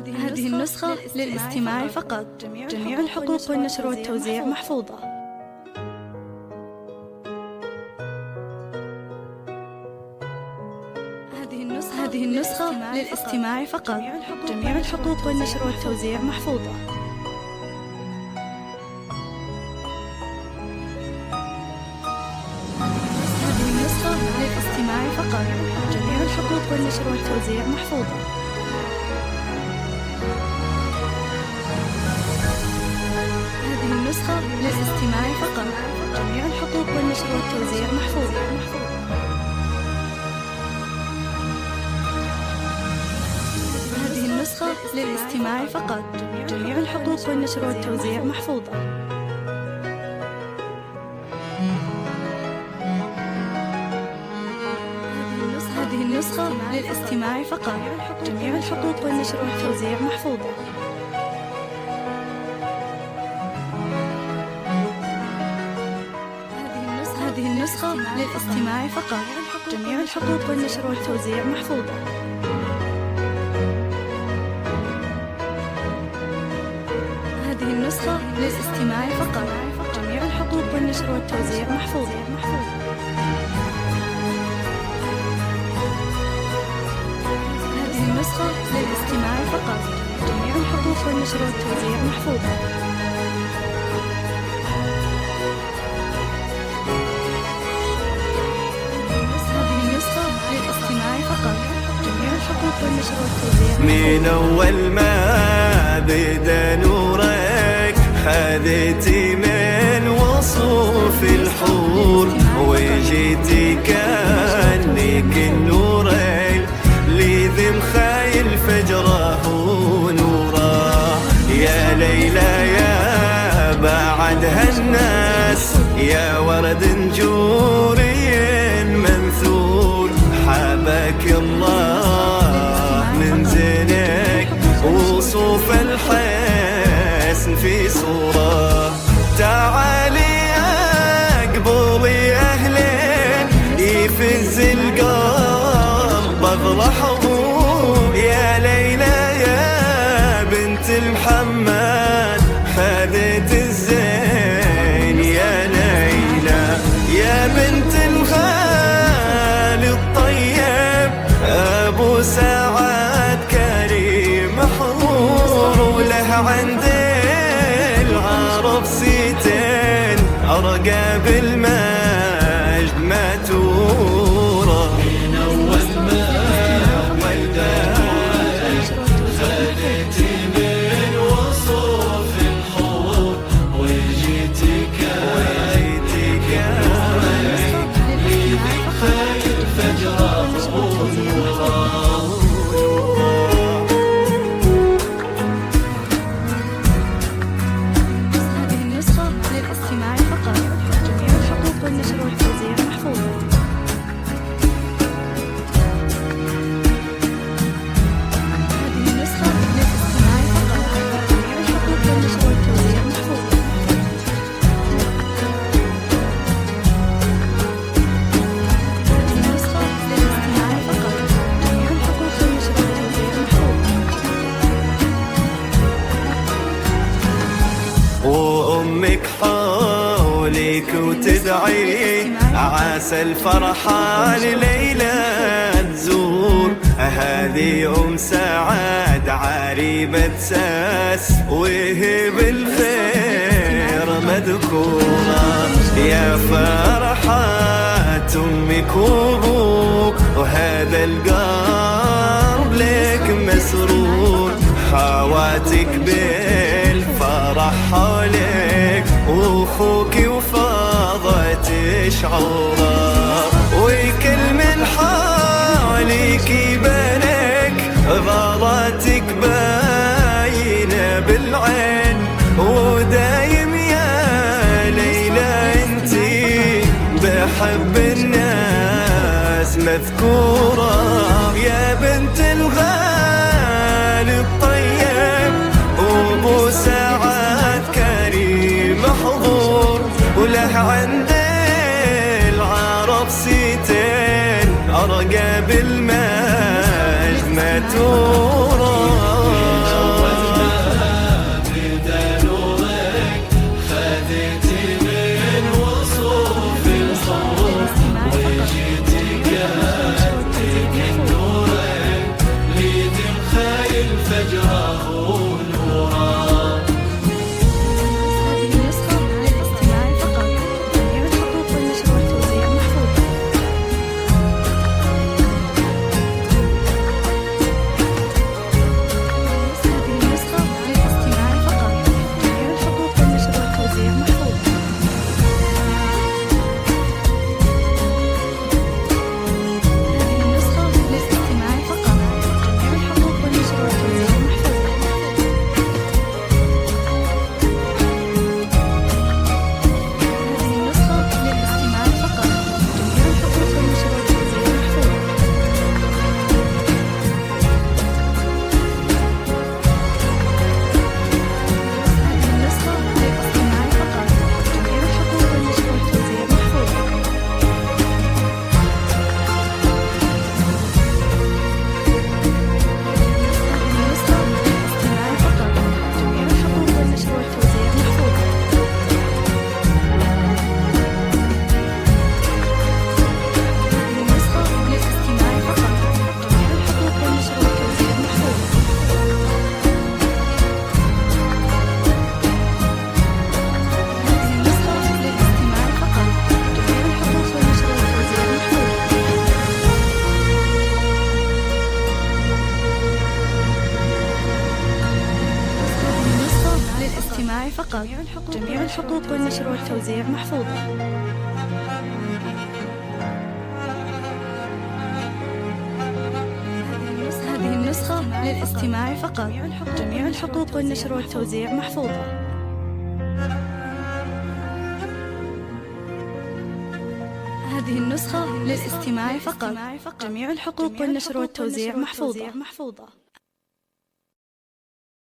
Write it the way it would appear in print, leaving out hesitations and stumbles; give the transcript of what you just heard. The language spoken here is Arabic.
هذه النسخة للاستماع فقط. جميع الحقوق والنشر والتوزيع محفوظة. هذه النسخة للاستماع فقط. جميع الحقوق والنشر والتوزيع محفوظة. هذه النسخة للاستماع فقط. جميع الحقوق والنشر والتوزيع محفوظة. هذه النسخة للاستماع فقط. جميع الحقوق والنشر والتوزيع محفوظة. هذه النسخة للاستماع فقط. جميع الحقوق والنشر والتوزيع محفوظة. هذه النسخة للاستماع فقط. جميع الحقوق والنشر والتوزيع محفوظة. هذه النسخة للاستماع فقط. جميع الحقوق والنشر والتوزيع محفوظة. هذه النسخة للاستماع فقط. جميع الحقوق والنشر والتوزيع محفوظة. هذه النسخة للاستماع فقط. جميع الحقوق والنشر والتوزيع محفوظة. من أول ما بدا نورك خذيتي من وصوف الحور وجيتي كأنك النور اللي مخايل فجره ونوره. يا ليلى يا بعدها الناس يا ورد نجوري منثور حبك الله من زينك وصوف الحسن في صورة. تعالي اقبلي اهلين يفز القلب اغلى حضور. يا ليلى يا بنت محمد خذت الزين. يا ليلى يا بنت الغالي الطيب ابو سعد كريم محظور. وله عند العرب سيتين ارقى بالمجد ما تورى. من اول ما ولدت خذيتي من وصوف الحور وجيتي كأنك اللي بخير فجره ونوره. هذه النسخة للاستماع فقط. جميع الحقوق والنشر والتوزيع محفوظة. هذه النسخة للاستماع فقط. جميع الحقوق والنشر والتوزيع محفوظة. هذه النسخة للاستماع فقط. جميع الحقوق والنشر والتوزيع محفوظة. وأمك حولك وتدعي عسى الفرحة لليلى تزور. هذه سعد عريبة ساس وهي بالخير مذكورة. يا فرحة أمك وأبوك وهذا القلب لك مسرور. خواتك بالفرح حولك واخوك وفاضت شعوره. وكل من حولك يبانك ضلاتك باينه بالعين. ودايم يا ليلى انتي بحب الناس مذكوره. يا بنت الغالي الطيب وابو سعد كريم محظور. وله عند العرب سيتين ارقى بالمجد ما تورى. فقط. جميع الحقوق والنشر والتوزيع محفوظة. هذه النسخة للاستماع فقط. جميع الحقوق والنشر والتوزيع محفوظة. هذه النسخة للاستماع فقط. جميع الحقوق والنشر والتوزيع محفوظة.